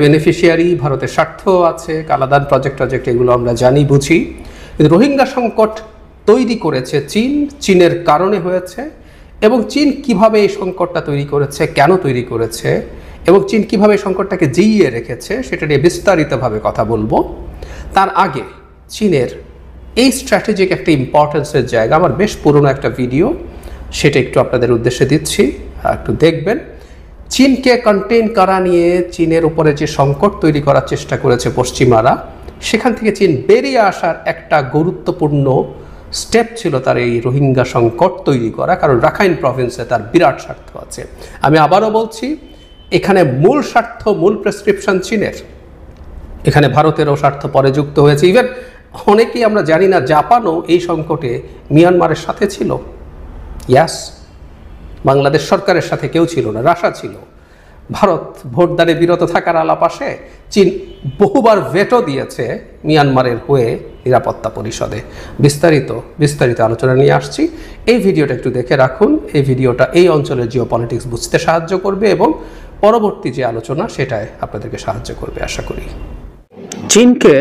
Beneficiary ভারতের স্বার্থ আছে, কালাদান প্রজেক্ট এগুলো আমরা জানি বুঝি, কিন্তু রোহিঙ্গা সংকট তৈরি করেছে চীনের কারণে হয়েছে। এবং চীন কিভাবে এই সংকটটা তৈরি করেছে, কেন তৈরি করেছে, এবং চীন কিভাবে এই সংকটটাকে জিইয়ে রেখেছে সেটা নিয়ে বিস্তারিতভাবে কথা বলবো। তার আগে চীনের এই স্ট্র্যাটেজিক একটা ইম্পর্টেন্সের জায়গা, আমার বেশ পুরনো একটা ভিডিও, সেটা একটু আপনাদের উদ্দেশ্যে দিচ্ছি, একটু দেখবেন। চীনকে কন্টেইন করা নিয়ে চীনের উপরে যে সংকট তৈরি করার চেষ্টা করেছে পশ্চিমারা, সেখান থেকে চীন বেরিয়ে আসার একটা গুরুত্বপূর্ণ স্টেপ ছিল তার এই রোহিঙ্গা সংকট তৈরি করা, কারণ রাখাইন প্রভিন্সে তার বিরাট স্বার্থ আছে। আমি আবারও বলছি, এখানে মূল স্বার্থ, মূল প্রেসক্রিপশন চীনের, এখানে ভারতেরও স্বার্থ পরে যুক্ত হয়েছে। ইভেন অনেকেই আমরা জানি না জাপানও এই সংকটে মিয়ানমারের সাথে ছিল। ইয়াস, বাংলাদেশ সরকারের সাথে কেউ ছিল না, রাশিয়া ছিল। ভারত ভোটদানে বিরত থাকার আলাপ আসে, চীন বহুবার ভেটো দিয়েছে মিয়ানমারের হয়ে নিরাপত্তা পরিষদে। বিস্তারিত আলোচনা নিয়ে আসছি। এই ভিডিওটা একটু দেখে রাখুন। এই ভিডিওটা এই অঞ্চলের জিওপলিটিক্স বুঝতে সাহায্য করবে এবং পরবর্তী যে আলোচনা সেটায় আপনাদেরকে সাহায্য করবে আশা করি। চীনকে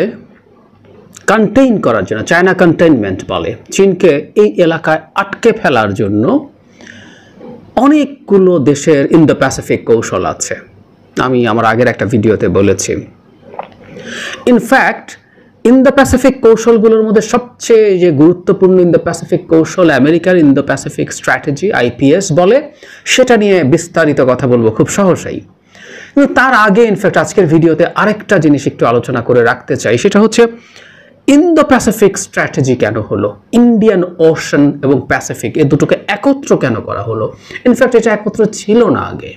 কন্টেইন করার জন্য, চায়না কন্টেইনমেন্ট বলে, চীনকে এই এলাকায় আটকে ফেলার জন্য অনেকগুলো দেশের ইন্দো প্যাসিফিক কৌশল আছে। আমি আমার আগের একটা ভিডিওতে বলেছি। ইনফ্যাক্ট ইন্দো প্যাসিফিক কৌশলগুলোর মধ্যে সবচেয়ে যে গুরুত্বপূর্ণ ইন্দো প্যাসিফিক কৌশল, আমেরিকার ইন্দো প্যাসিফিক স্ট্র্যাটেজি, আইপিএস বলে, সেটা নিয়ে বিস্তারিত কথা বলবো খুব সহজেই। কিন্তু তার আগে ইনফ্যাক্ট আজকের ভিডিওতে আরেকটা জিনিস একটু আলোচনা করে রাখতে চাই, সেটা হচ্ছে ইন্দো প্যাসিফিক স্ট্র্যাটেজি কেন হলো, ইন্ডিয়ান ওশান এবং প্যাসিফিক এ দুটোকে একত্র কেন করা হলো। ইনফ্যাক্ট এটা একত্র ছিল না আগে।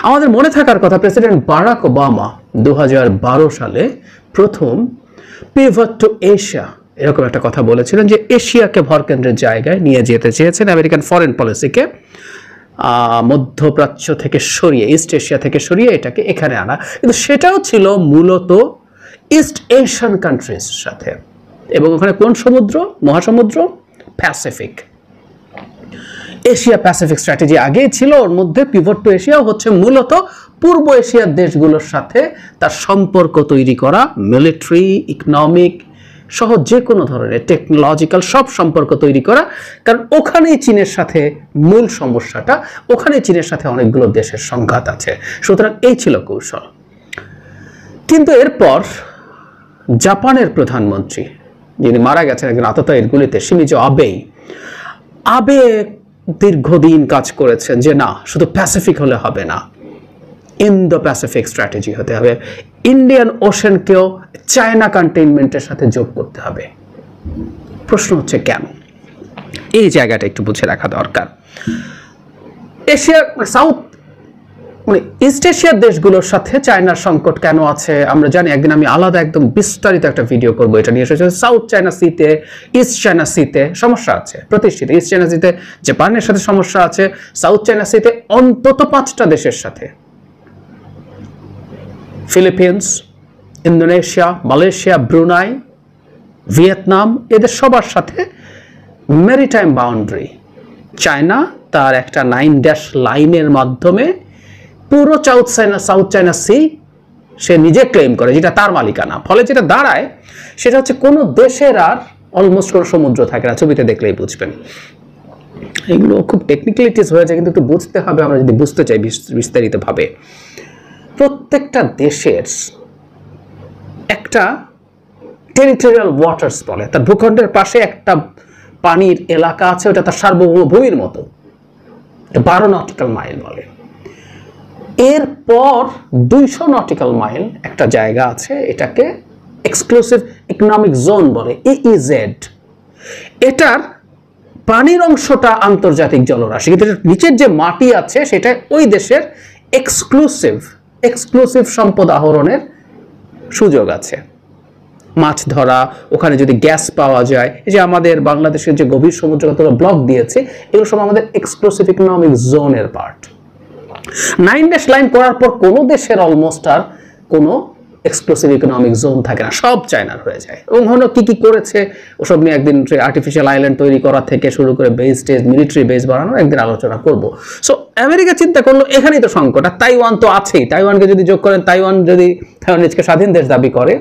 আমাদের মনে থাকার কথা, প্রেসিডেন্ট বারাক ওবামা 2012 সালে প্রথম পিভট টু এশিয়া এরকম একটা কথা বলেছিলেন, যে এশিয়াকে ভরকেন্দ্রের জায়গায় নিয়ে যেতে চেয়েছেন, আমেরিকান ফরেন পলিসিকে মধ্যপ্রাচ্য থেকে সরিয়ে, ইস্ট এশিয়া থেকে সরিয়ে এটাকে এখানে আনা। কিন্তু সেটাও ছিল মূলত ইস্ট এশিয়ান কান্ট্রিজ সাথে, এবং ওখানে কোন সমুদ্র, মহাসমুদ্র, প্যাসিফিক। এশিয়া প্যাসিফিক স্ট্র্যাটেজি আগেই ছিল, ওর মধ্যে পিভট টু এশিয়া হচ্ছে মূলত পূর্ব এশিয়ার দেশগুলোর সাথে তার সম্পর্ক তৈরি করা, মিলিটারি, ইকোনমিক সহ যে কোনো ধরনের টেকনোলজিক্যাল সব সম্পর্ক তৈরি করা, কারণ ওখানেই চীনের সাথে মূল সমস্যাটা, ওখানেই চীনের সাথে অনেকগুলো দেশের সংঘাত আছে। সুতরাং এই ছিল কৌশল। কিন্তু এরপর জাপানের প্রধানমন্ত্রী, যিনি মারা গেছেন একজন আততায়ীর গুলিতে, শিমিজো আবে দীর্ঘদিন কাজ করেছেন যে না, শুধু প্যাসিফিক হলে হবে না, ইন্দো প্যাসিফিক স্ট্র্যাটেজি হতে হবে, ইন্ডিয়ান ওশানকেও চায়না কন্টেইনমেন্টের সাথে যোগ করতে হবে। প্রশ্ন হচ্ছে কেন? এই জায়গাটা একটু বুঝে রাখা দরকার। এশিয়ার ইস্ট এশিয়ার দেশগুলোর সাথে চায়নার সংকট কেন আছে আমরা জানি। একদিন আমি আলাদা একদম বিস্তারিত একটা ভিডিও করবো এটা নিয়ে। সাউথ চায়না সিতে, ইস্ট চায়না সিতে সমস্যা আছে প্রতিষ্ঠিত। ইস্ট চায়না সিতে জাপানের সাথে সমস্যা আছে, সাউথ চায়না সিতে অন্তত 5টা দেশের সাথে, Philippines, Indonesia, Malaysia, Brunei, Vietnam, এদের সবার সাথে মেরিটাইম বাউন্ডারি। চায়না তার একটা 9 লাইনের মাধ্যমে পুরো সাউথ চায়না সি সে নিজে ক্লেম করে, যেটা তার মালিকানা। ফলে যেটা দাঁড়ায় সেটা হচ্ছে কোনো দেশের আর অলমোস্ট কোনো সমুদ্র থাকে না। ছবিতে দেখলেই বুঝবেন। এগুলো খুব টেকনিক্যালিটিস হয়ে যায়, কিন্তু একটু বুঝতে হবে আমরা যদি বুঝতে চাই বিস্তারিতভাবে। প্রত্যেকটা দেশের একটা টেরিটোরিয়াল ওয়াটার্স বলে, তার ভূখণ্ডের পাশে একটা পানির এলাকা আছে, ওটা তার সার্বভৌম ভূমির মতো, 12 নটিক্যাল মাইল বলে। এরপর 200 নটিক্যাল মাইল একটা জায়গা আছে, এটাকে এক্সক্লুসিভ ইকোনমিক জোন বলে, EEZ। এটার পানির অংশটা আন্তর্জাতিক জলরাশি, কিন্তু নিচের যে মাটি আছে সেটা ওই দেশের এক্সক্লুসিভ সম্পদ আহরণের সুযোগ আছে। মাছ ধরা, ওখানে যদি গ্যাস পাওয়া যায়, এই যে আমাদের বাংলাদেশের যে গভীর সমুদ্র ব্লক দিয়েছে, এগুলো সব আমাদের এক্সক্লুসিভ ইকোনমিক জোনের পার্ট। 9 লাইন করার পর কোনো দেশের অলমোস্ট আর কোনো এক্সক্লুসিভ ইকোনমিক জোন থাকে না, সব চায়নার হয়ে যায়। এবং হলো কি কি করেছে ওসব নিয়ে একদিন আর্টিফিশিয়াল আইল্যান্ড তৈরি করা থেকে শুরু করে বেস টেস মিলিটারি বেস বানানো একদিন আলোচনা করব। সো আমেরিকা চিন্তা করলো এখানেই তো সংকট, আর তাইওয়ান তো আছেই, তাইওয়ানকে যদি যোগ করেন, তাইওয়ান নিজকে স্বাধীন দেশ দাবি করে,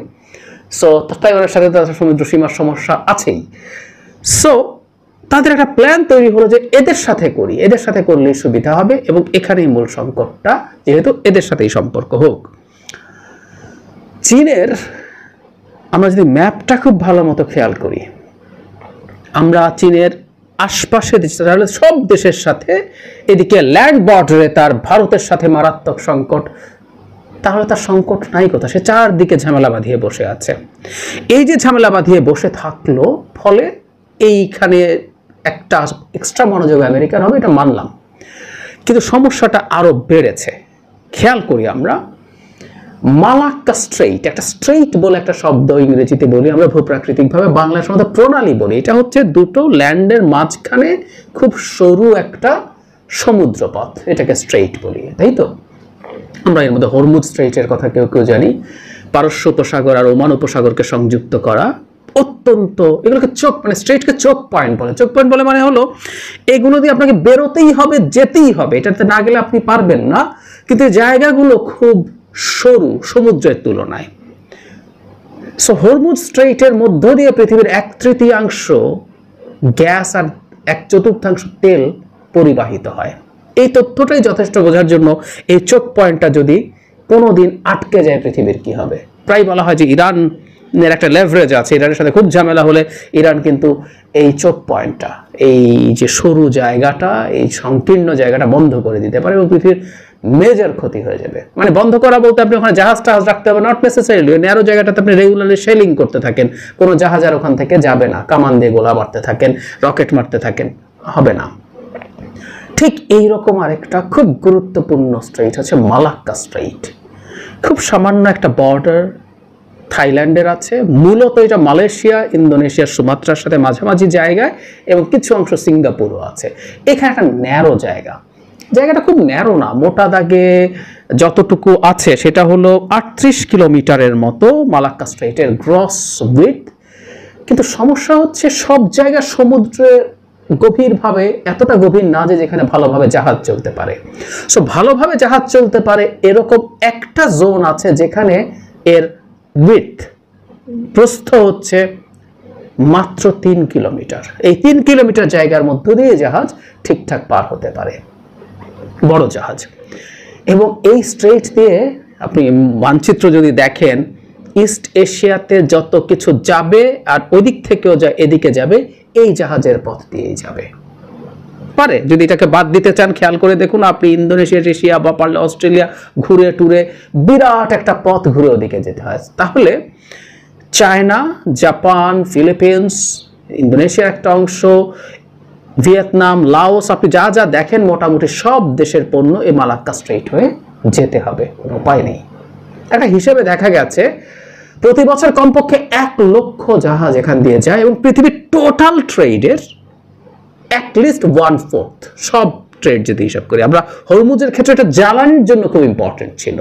সো তাইওয়ানের সাথে তাদের সমুদ্র সীমার সমস্যা আছেই। সো তাদের একটা প্ল্যান তৈরি হলো যে এদের সাথে করি, এদের সাথে করলে সুবিধা হবে, এবং এখানেই মূল সংকটটা, যেহেতু এদের সাথেই সম্পর্ক হোক। চীনের আমরা যদি ম্যাপটা খুব ভালো মতো খেয়াল করি, আমরা চীনের আশপাশে তাহলে সব দেশের সাথে, এদিকে ল্যান্ড বর্ডারে তার ভারতের সাথে মারাত্মক সংকট, তাহলে তার সংকট নাই কোথা, সে চারদিকে ঝামেলা বাঁধিয়ে বসে আছে। এই যে ঝামেলা বাঁধিয়ে বসে থাকলো, ফলে এইখানে একটা এক্সট্রা মনোযোগ আমেরিকার হবে, এটা মানলাম, কিন্তু সমস্যাটা আরো বেড়েছে। খেয়াল করি আমরা, মালাক্কা স্ট্রেইট, একটা স্ট্রেইট বলে একটা শব্দ ইংরেজিতে বলি আমরা, ভূপ্রাকৃতিকভাবে বাংলার মধ্যে প্রণালী বলি। এটা হচ্ছে দুটো ল্যান্ডের মাঝখানে খুব সরু একটা সমুদ্রপথ, এটাকে স্ট্রেইট বলি, তাই তো? আমরা এর মধ্যে হরমুজ স্ট্রেইটের কথা কেউ কেউ জানি, পারস্য উপসাগর আর ওমান উপসাগরকে সংযুক্ত করা, অত্যন্ত এগুলোকে চোখ, মানে স্ট্রেইটকে চোখ পয়েন্ট বলে। চোখ পয়েন্ট বলে মানে হলো এগুলো দিয়ে আপনাকে বেরোতেই হবে, যেতেই হবে, এটাতে না গেলে আপনি পারবেন না, কিন্তু জায়গাগুলো খুব সরু সমুদ্রের তুলনায়। সো হরমুজ স্ট্রেইটের মধ্য দিয়ে পৃথিবীর 1/3 গ্যাস আর 1/4 তেল পরিবাহিত হয়। এই তথ্যটাই যথেষ্ট বোঝার জন্য এই চোখ পয়েন্টটা যদি কোনোদিন আটকে যায় পৃথিবীর কি হবে। প্রায় বলা হয় যে ইরানের একটা লেভারেজ আছে, ইরানের সাথে খুব ঝামেলা হলে ইরান কিন্তু এই চোখ পয়েন্টটা, এই যে সরু জায়গাটা, এই সংকীর্ণ জায়গাটা বন্ধ করে দিতে পারে, এবং পৃথিবীর মেজর ক্ষতি হয়ে যাবে। মানে বন্ধ করা বলতে আপনি ওখানে জাহাজ টাহাজ রাখতে হবে, নট নেসেসারিলি, ন্যারো জায়গাটাতে আপনি রেগুলারলি শেলিং করতে থাকেন, কোনো জাহাজ আর ওখান থেকে যাবে না, কামান দিয়ে গোলা মারতে থাকেন, রকেট মারতে থাকেন, হবে না। ঠিক এইরকম আরেকটা খুব গুরুত্বপূর্ণ স্ট্রেইট হচ্ছে মালাক্কা স্ট্রেইট। খুব সামান্য একটা বর্ডার থাইল্যান্ডের আছে, মূলত এটা মালয়েশিয়া, ইন্দোনেশিয়ার সুমাত্রার সাথে মাঝামাঝি জায়গায়, এবং কিছু অংশ সিঙ্গাপুরও আছে। এখানে একটা ন্যারো জায়গাটা খুব ন্যারো না, মোটা দাগে যতটুকু আছে সেটা হলো 38 কিলোমিটারের মতো মালাক্কা স্ট্রেইটের গ্রস উইডথ। কিন্তু সমস্যা হচ্ছে সব জায়গা সমুদ্রে গভীরভাবে, এতটা গভীর না যে যেখানে ভালোভাবে জাহাজ চলতে পারে। সো ভালোভাবে জাহাজ চলতে পারে এরকম একটা জোন আছে যেখানে এর উইডথ, প্রস্থ হচ্ছে মাত্র 3 কিলোমিটার। এই 3 কিলোমিটার জায়গার মধ্য দিয়ে জাহাজ ঠিকঠাক পার হতে পারে, বড় জাহাজ। এবং এই স্ট্রেইট দিয়ে আপনি মানচিত্র যদি দেখেন, ইস্ট এশিয়াতে যত কিছু যাবে আর ওদিক থেকেও যা এদিকে যাবে, এই জাহাজের পথ দিয়েই যাবে পারে। যদি এটাকে বাদ দিতে চান, খেয়াল করে দেখুন আপনি, ইন্দোনেশিয়া, এশিয়া বা পারলে অস্ট্রেলিয়া ঘুরে টুরে বিরাট একটা পথ ঘুরে ওদিকে যেতে হয়। তাহলে চায়না, জাপান, ফিলিপিন্স, ইন্দোনেশিয়ার একটা অংশ, ভিয়েতনাম, লাওস, আপনি যা যা দেখেন মোটামুটি সব দেশের পণ্য এই মালাক্কা স্ট্রেইট হয়ে যেতে হবে, কোনো উপায় নেই। একটা হিসেবে দেখা গেছে প্রতি বছর কমপক্ষে 1 লক্ষ জাহাজ এখান দিয়ে যায়, এবং পৃথিবীর টোটাল ট্রেডের অ্যাটলিস্ট 1/4 সব ট্রেড যদি হিসাব করি আমরা। হরমুজের ক্ষেত্রে এটা জ্বালানির জন্য খুব ইম্পর্টেন্ট ছিল,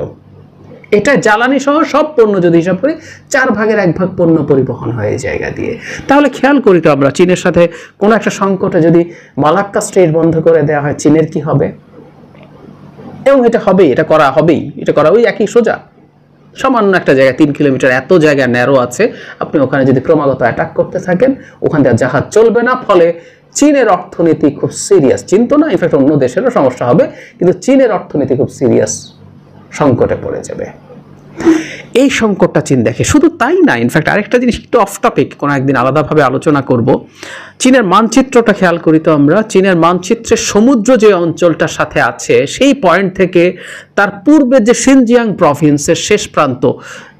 এটা জ্বালানি সহ সব পণ্য যদি হিসাব করি 1/4 পণ্য পরিবহন হয় এই জায়গা দিয়ে। তাহলে খেয়াল করি তো আমরা, চীনের সাথে কোনো একটা সংকটে যদি মালাক্কা স্ট্রেইট বন্ধ করে দেওয়া হয়, চীনের কি হবে? এবং এটা হবেই, এটা করা হবেই, এটা করা ওই একই সোজা। সামান্য একটা জায়গা 3 কিলোমিটার, এত জায়গা ন্যারো আছে, আপনি ওখানে যদি ক্রমাগত অ্যাটাক করতে থাকেন, ওখান থেকে জাহাজ চলবে না, ফলে চীনের অর্থনীতি খুব সিরিয়াস, চিন্তা না, ইনফ্যাক্ট অন্য দেশেরও সমস্যা হবে, কিন্তু চীনের অর্থনীতি খুব সিরিয়াস সংকটে পড়ে যাবে। এই সংকটটা চীন দেখে। শুধু তাই না, ইনফ্যাক্ট আরেকটা জিনিস একটু অফ টপিক, কোনো একদিন আলাদাভাবে আলোচনা করব। চীনের মানচিত্রটা খেয়াল করি তো আমরা, চীনের মানচিত্রে সমুদ্র যে অঞ্চলটার সাথে আছে সেই পয়েন্ট থেকে তার পূর্বে যে সিনজিয়াং প্রভিন্সের শেষ প্রান্ত,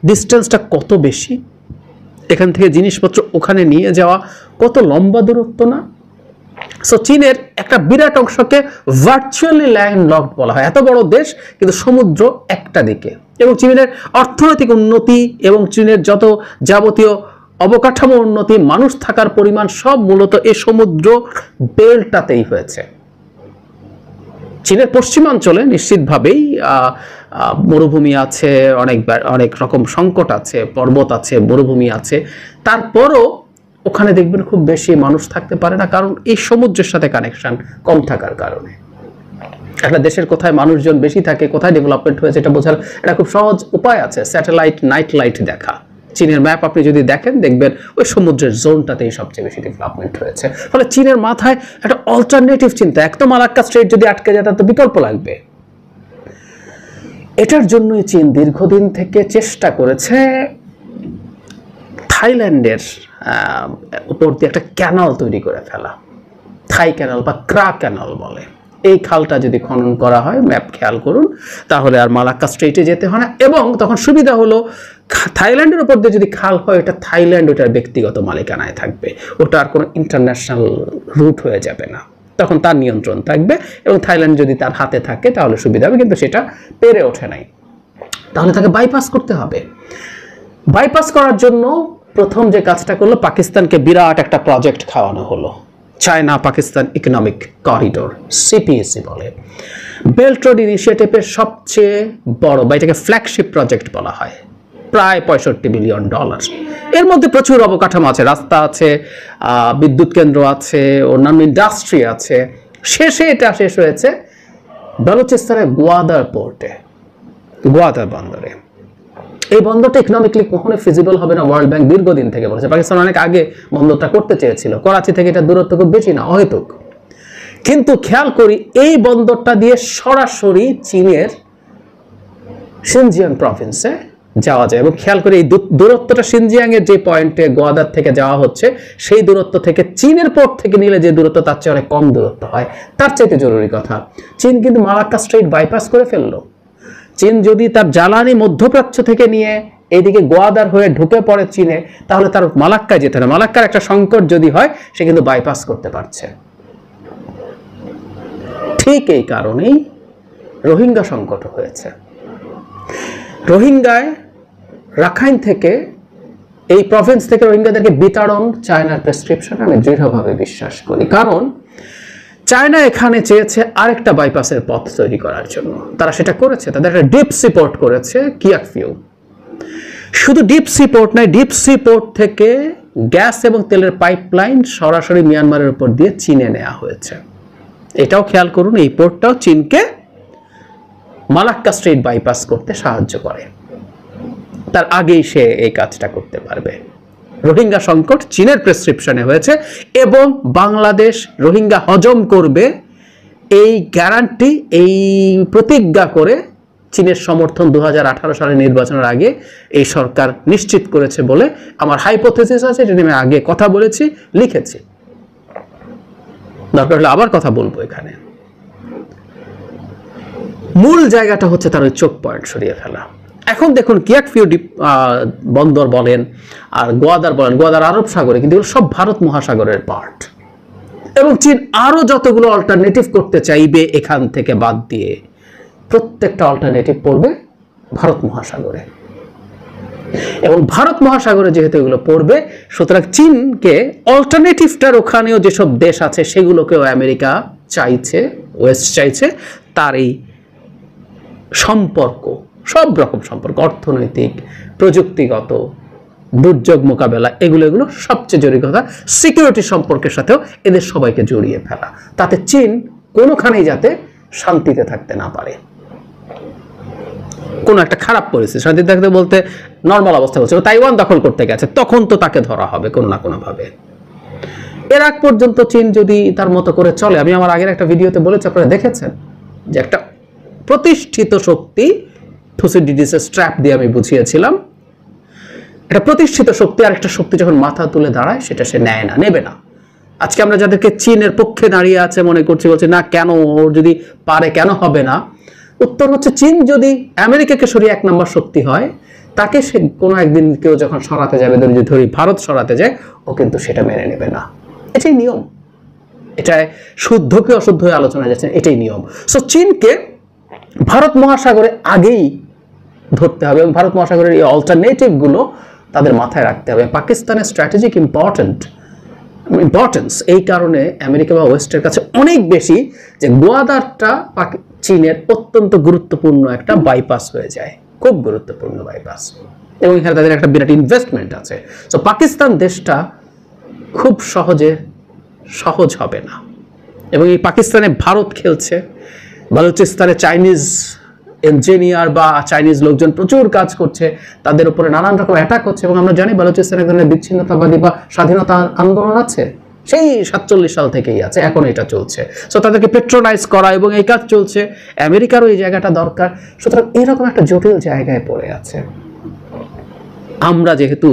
ডিস্টেন্সটা কত বেশি, এখান থেকে জিনিসপত্র ওখানে নিয়ে যাওয়া কত লম্বা দূরত্ব না। সো চীনের একটা বিরাট অংশকে ভার্চুয়ালি ল্যান্ডলকড বলা হয়। এত বড় দেশ কিন্তু সমুদ্র একটা দিকে, এবং চীনের অর্থনৈতিক উন্নতি এবং চীনের যত যাবতীয় অবকাঠামো উন্নতি, মানুষ থাকার পরিমাণ সব মূলত এই সমুদ্র বেল্টটাতেই হয়েছে। চীনের পশ্চিমাঞ্চলে নিশ্চিতভাবেই মরুভূমি আছে, অনেক রকম সংকট আছে, পর্বত আছে, মরুভূমি আছে, তারপরও ওখানে দেখবেন খুব বেশি মানুষ থাকতে পারে না, কারণ এই সমুদ্রের সাথে কানেকশন কম থাকার কারণে। একটা দেশের কোথায় মানুষজন বেশি থাকে, কোথায় ডেভেলপমেন্ট হয়েছে, এটা বোঝার একটা খুব সহজ উপায় আছে, স্যাটেলাইট নাইট লাইট দেখা। চীনের ম্যাপ আপনি যদি দেখেন, দেখবেন ওই সমুদ্রের জোনটাতেই সবচেয়ে বেশি ডেভেলপমেন্ট হয়েছে। ফলে চীনের মাথায় একটা অল্টারনেটিভ চিন্তা, একদম মালাক্কা স্ট্রেইট যদি আটকে যায় তার তো বিকল্প লাগবে। এটার জন্যই চীন দীর্ঘদিন থেকে চেষ্টা করেছে থাইল্যান্ডের উপর দিয়ে একটা ক্যানাল তৈরি করে ফেলা, থাই ক্যানাল বা ক্রা ক্যানাল বলে। এই খালটা যদি খনন করা হয়, ম্যাপ খেয়াল করুন, তাহলে আর মালাক্কা স্ট্রেইটে যেতে হয় না, এবং তখন সুবিধা হলো থাইল্যান্ডের উপর দিয়ে যদি খাল হয়, এটা থাইল্যান্ড ওটার ব্যক্তিগত মালিকানায় থাকবে, ওটা আর কোনো ইন্টারন্যাশনাল রুট হয়ে যাবে না, তখন তার নিয়ন্ত্রণ থাকবে, এবং থাইল্যান্ড যদি তার হাতে থাকে তাহলে সুবিধা হবে, কিন্তু সেটা পেরে ওঠে নাই। তাহলে তাকে বাইপাস করতে হবে। বাইপাস করার জন্য প্রথম যে কাজটা করলো, পাকিস্তানকে বিরাট একটা প্রজেক্ট খাওয়ানো হলো, China Pakistan economic corridor, CPAC বলে। বেল্ট রোড ইনিশিয়েটিভের সবচেয়ে বড় বা এটাকে ফ্ল্যাগশিপ প্রজেক্ট বলা হয়, প্রায় $65 বিলিয়ন। এর মধ্যে প্রচুর অবকাঠামো আছে, রাস্তা আছে, বিদ্যুৎ কেন্দ্র আছে, অন্যান্য ইন্ডাস্ট্রি আছে। শেষে এটা শেষ হয়েছে বালুচিস্তানের গোয়াদার পোর্টে, গোয়াদার বন্দরে। এই বন্দরটা ইকোনমিক্যালি কখনো ফিজিবল হবে না, ওয়ার্ল্ড ব্যাংক দীর্ঘদিন থেকে বলেছে। পাকিস্তান অনেক আগে বন্দরটা করতে চেয়েছিল, করাচি থেকে এটা দূরত্ব খুব বেশি না, অহেতুক। কিন্তু খেয়াল করি, এই বন্দরটা দিয়ে সরাসরি চীনের সিনজিয়াং প্রভিন্সে যাওয়া যায়, এবং খেয়াল করি এই দূরত্বটা সিনজিয়াং এর যে পয়েন্টে গোয়াদার থেকে যাওয়া হচ্ছে, সেই দূরত্ব থেকে চীনের পোর্ট থেকে নিলে যে দূরত্ব তার চেয়ে অনেক কম দূরত্ব হয়। তার চাইতে জরুরি কথা, চীন কিন্তু মালাক্কা স্ট্রেইট বাইপাস করে ফেললো। চীন যদি তার জ্বালানি মধ্যপ্রাচ্য থেকে নিয়ে এইদিকে গোয়াদার হয়ে ঢুকে পড়ে চীনে, তাহলে তার মালাক্কায় যেতে না, মালাক্কার একটা সংকট যদি হয়, সে কিন্তু বাইপাস করতে পারছে। ঠিক এই কারণেই রোহিঙ্গা সংকট হয়েছে। রোহিঙ্গায় রাখাইন থেকে, এই প্রভিন্স থেকে রোহিঙ্গাদেরকে বিতাড়ন চায়নার প্রেসক্রিপশন আমি দৃঢ়ভাবে বিশ্বাস করি, কারণ চায়না এখানে চেয়েছে আরেকটা বাইপাসের পথ তৈরি করার জন্য। তারা সেটা করেছে, তাদের একটা ডিপ সি পোর্ট করেছে কিয়াকফিউ। শুধু ডিপ সি পোর্ট নয়, ডিপ সি পোর্ট থেকে গ্যাস এবং তেলের পাইপলাইন সরাসরি মিয়ানমারের উপর দিয়ে চীনে নেওয়া হয়েছে। এটাও খেয়াল করুন, এই পোর্টটাও চীনকে মালাক্কা স্ট্রেইট বাইপাস করতে সাহায্য করে। তার আগেই সে এই কাজটা করতে পারবে। রোহিঙ্গা সংকট চীনের প্রেসক্রিপশনে হয়েছে, এবং বাংলাদেশ রোহিঙ্গা হজম করবে এই গ্যারান্টি, এই প্রতিজ্ঞা করে চীনের সমর্থন 2018 সালের নির্বাচনের আগে এই সরকার নিশ্চিত করেছে বলে আমার হাইপোথেসিস আছে, যেটা আমি আগে কথা বলেছি, লিখেছি। দরকার হলে আবার কথা বলবো। এখানে মূল জায়গাটা হচ্ছে তার ওই চোখ পয়েন্ট সরিয়ে ফেলা। এখন দেখুন, কিয়াকফিউ বন্দর বলেন আর গোয়াদার বলেন, গোয়াদার আরব সাগরে, কিন্তু এগুলো সব ভারত মহাসাগরের পার্ট, এবং চীন আরো যতগুলো অল্টারনেটিভ করতে চাইবে এখান থেকে বাদ দিয়ে, প্রত্যেকটা অল্টারনেটিভ পড়বে ভারত মহাসাগরে। এবং ভারত মহাসাগরে যেহেতু এগুলো পড়বে, সুতরাং চীনকে অল্টারনেটিভটার ওখানেও যেসব দেশ আছে সেগুলোকেও আমেরিকা চাইছে, ওয়েস্ট চাইছে, তার এই সম্পর্ক, সব রকম সম্পর্ক, অর্থনৈতিক, প্রযুক্তিগত, দুর্যোগ মোকাবেলা, এগুলো সবচেয়ে জরুরি কথা, সিকিউরিটি সম্পর্কের সাথেও এদের সবাইকে জড়িয়ে ফেলা, তাতে চীন কোনোখানেই যাতে শান্তিতে থাকতে না পারে। কোনো একটা খারাপ পরিস্থিতি, শান্তিতে থাকতে বলতে নর্মাল অবস্থা বলছে, তাইওয়ান দখল করতে গেছে, তখন তো তাকে ধরা হবে কোনো না কোনো ভাবে। এর আগ পর্যন্ত চীন যদি তার মতো করে চলে, আমি আমার আগের একটা ভিডিওতে বলেছি, আপনারা দেখেছেন, যে একটা প্রতিষ্ঠিত শক্তি, থুসিডিডিসের স্ট্র্যাপ দিয়ে আমি বুঝিয়েছিলাম, একটা প্রতিষ্ঠিত শক্তি আর একটা শক্তি যখন মাথা তুলে দাঁড়ায়, সেটা সে নেয় না, নেবে না। আজকে আমরা যাদেরকে চীনের পক্ষে দাঁড়িয়ে আছে মনে করছি, বলছে না কেন, ওর যদি পারে কেন হবে না, উত্তর হচ্ছে চীন যদি আমেরিকাকে সরিয়ে 1 নম্বর শক্তি হয়, তাকে সে কোনো একদিন কেউ যখন সরাতে যাবে, ধরি ভারত সরাতে যায়, ও কিন্তু সেটা মেনে নেবে না। এটাই নিয়ম, এটাই শুদ্ধ কি অশুদ্ধ হয়ে আলোচনা যাচ্ছে, এটাই নিয়ম। সো চীনকে ভারত মহাসাগরে আগেই ধরতে হবে, এবং ভারত মহাসাগরের এই অল্টারনেটিভগুলো তাদের মাথায় রাখতে হবে। পাকিস্তানের স্ট্র্যাটেজিক ইম্পর্টেন্স এই কারণে আমেরিকা বা ওয়েস্টের কাছে অনেক বেশি, যে গোয়াদারটা চীনের অত্যন্ত গুরুত্বপূর্ণ একটা বাইপাস হয়ে যায়, খুব গুরুত্বপূর্ণ বাইপাস, এবং এখানে তাদের একটা বিরাট ইনভেস্টমেন্ট আছে। তো পাকিস্তান দেশটা খুব সহজ হবে না, এবং এই পাকিস্তানে ভারত খেলছে, বালুচিস্তানে চাইনিজ ইঞ্জিনিয়ার বা চাইনিজ লোকজন প্রচুর কাজ করছে, তাদের উপরে নানান রকম অ্যাটাক হচ্ছে, এবং আমরা জানি বালুচিস্তানে এক ধরনের বিচ্ছিন্নতাবাদী বা স্বাধীনতা আন্দোলন আছে, সেই 47 সাল থেকেই আছে, এখন এটা চলছে। সো তাদেরকে পেট্রোনাইজ করা এবং এই কাজ চলছে, আমেরিকারও এই জায়গাটা দরকার। সুতরাং এরকম একটা জটিল জায়গায় পড়ে আছে। আমরা যেহেতু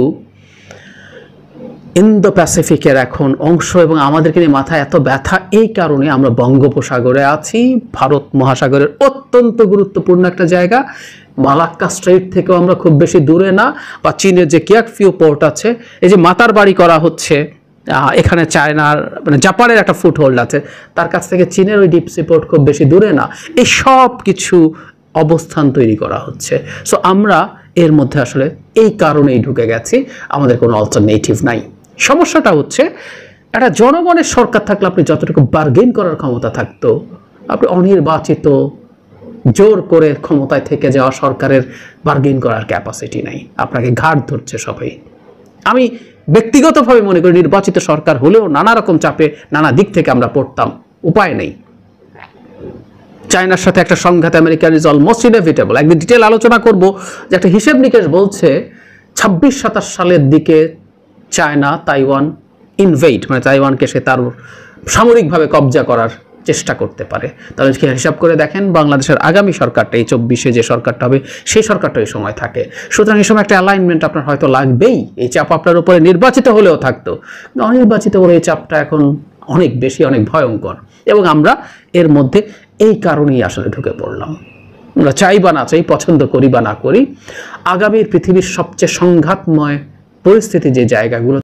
ইন্দো প্যাসিফিকের এখন অংশ, এবং আমাদেরকে নিয়ে মাথায় এত ব্যথা এই কারণে আমরা বঙ্গোপসাগরে আছি, ভারত মহাসাগরের অত্যন্ত গুরুত্বপূর্ণ একটা জায়গা। মালাক্কা স্ট্রেইট থেকেও আমরা খুব বেশি দূরে না, বা চীনের যে কিয়াকফিউ পোর্ট আছে, এই যে মাতার বাড়ি করা হচ্ছে, এখানে চায়নার মানে জাপানের একটা ফুটহোল্ড আছে, তার কাছ থেকে চীনের ওই ডিপ সি পোর্ট খুব বেশি দূরে না। এই সব কিছু অবস্থান তৈরি করা হচ্ছে। সো আমরা এর মধ্যে আসলে এই কারণেই ঢুকে গেছি, আমাদের কোনো অল্টারনেটিভ নাই। সমস্যাটা হচ্ছে একটা জনগণের সরকার থাকলে আপনি যতটুকু বার্গেন করার ক্ষমতা থাকতো, আপনি অনির্বাচিত জোর করে ক্ষমতায় থেকে যাওয়া সরকারের বার্গেন করার ক্যাপাসিটি নাই, আপনাকে ঘাট ধরছে সবাই। আমি ব্যক্তিগতভাবে মনে করি নির্বাচিত সরকার হলেও নানা রকম চাপে নানা দিক থেকে আমরা পড়তাম, উপায় নেই। চায়নার সাথে একটা সংঘাত আমেরিকান ইজ অলমোস্ট ইনএভিটেবল। একদিন ডিটেল আলোচনা করব যে একটা হিসেব নিকেশ বলছে 26-27 সালের দিকে চায়না তাইওয়ান ইনভেড, মানে তাইওয়ানকে সে তার সামরিকভাবে কবজা করার চেষ্টা করতে পারে। তাহলে কি হিসাব করে দেখেন, বাংলাদেশের আগামী সরকারটা, এই 24-এ যে সরকারটা হবে, সেই সরকারটা এই সময় থাকে। সুতরাং এই সময় একটা অ্যালাইনমেন্ট আপনার হয়তো লাগবেই। এই চাপ আপনার উপরে নির্বাচিত হলেও থাকতো, অনির্বাচিত হলে এই চাপটা এখন অনেক বেশি, অনেক ভয়ঙ্কর, এবং আমরা এর মধ্যে এই কারণেই আসলে ঢুকে পড়লাম। আমরা চাই বা না চাই, পছন্দ করি বা না করি, আগামীর পৃথিবীর সবচেয়ে সংঘাতময় পরিস্থিতি যে জায়গাগুলো